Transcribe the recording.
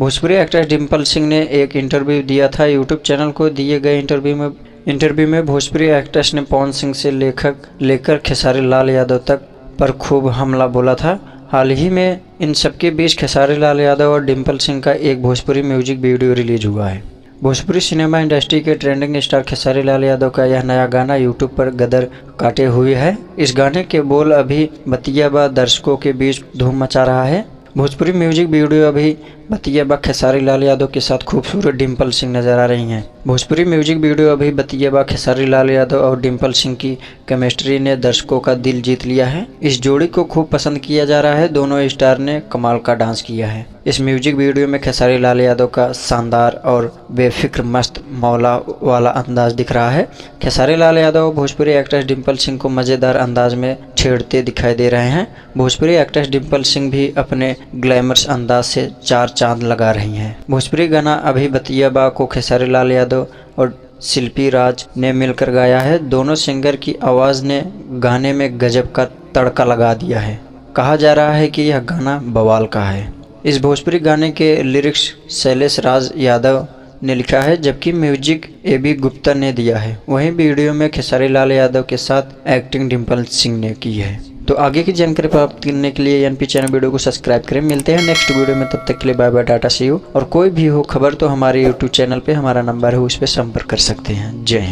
Bhojpuri actress Dimple Singh ने एक interview दिया था यूट्यूब चैनल को। दिए गए इंटरव्यू में भोजपुरी एक्ट्रेस ने पवन सिंह से लेकर खेसारी लाल यादव तक पर खूब हमला बोला था। हाल ही में इन सबके बीच खेसारी लाल यादव और डिम्पल सिंह का एक भोजपुरी म्यूजिक वीडियो रिलीज हुआ है। भोजपुरी सिनेमा इंडस्ट्री के ट्रेंडिंग स्टार खेसारी लाल यादव का यह नया गाना यूट्यूब पर गदर काटे हुए है। इस गाने के बोल अभी बतिया बा दर्शकों के बीच धूम मचा रहा है। भोजपुरी म्यूजिक वीडियो अभी बतिया बा खेसारी लाल यादव के साथ खूबसूरत डिम्पल सिंह नजर आ रही हैं। भोजपुरी म्यूजिक वीडियो अभी बतिया बा खेसारी लाल यादव और डिम्पल सिंह की केमिस्ट्री ने दर्शकों का दिल जीत लिया है। इस जोड़ी को खूब पसंद किया जा रहा है। दोनों स्टार ने कमाल का डांस किया है। इस म्यूजिक वीडियो में खेसारी लाल यादव का शानदार और बेफिक्र मस्त मौला वाला अंदाज दिख रहा है। खेसारी लाल यादव भोजपुरी एक्ट्रेस डिम्पल सिंह को मज़ेदार अंदाज में छेड़ते दिखाई दे रहे हैं। भोजपुरी एक्ट्रेस डिम्पल सिंह भी अपने ग्लैमरस अंदाज से चार चांद लगा रही हैं। भोजपुरी गाना अभी बतिया बा को खेसारी लाल यादव और शिल्पी राज ने मिलकर गाया है। दोनों सिंगर की आवाज़ ने गाने में गजब का तड़का लगा दिया है। कहा जा रहा है कि यह गाना बवाल का है। इस भोजपुरी गाने के लिरिक्स शैलेश राज यादव ने लिखा है, जबकि म्यूजिक AB गुप्ता ने दिया है। वहीं वीडियो में खेसारी लाल यादव के साथ एक्टिंग डिम्पल सिंह ने की है। तो आगे की जानकारी प्राप्त करने के लिए NP चैनल वीडियो को सब्सक्राइब करें। मिलते हैं नेक्स्ट वीडियो में, तब तक के लिए bye bye, tata see you. और कोई भी हो खबर तो हमारे YouTube चैनल पे हमारा नंबर है, उस पर संपर्क कर सकते हैं। जय हिंद।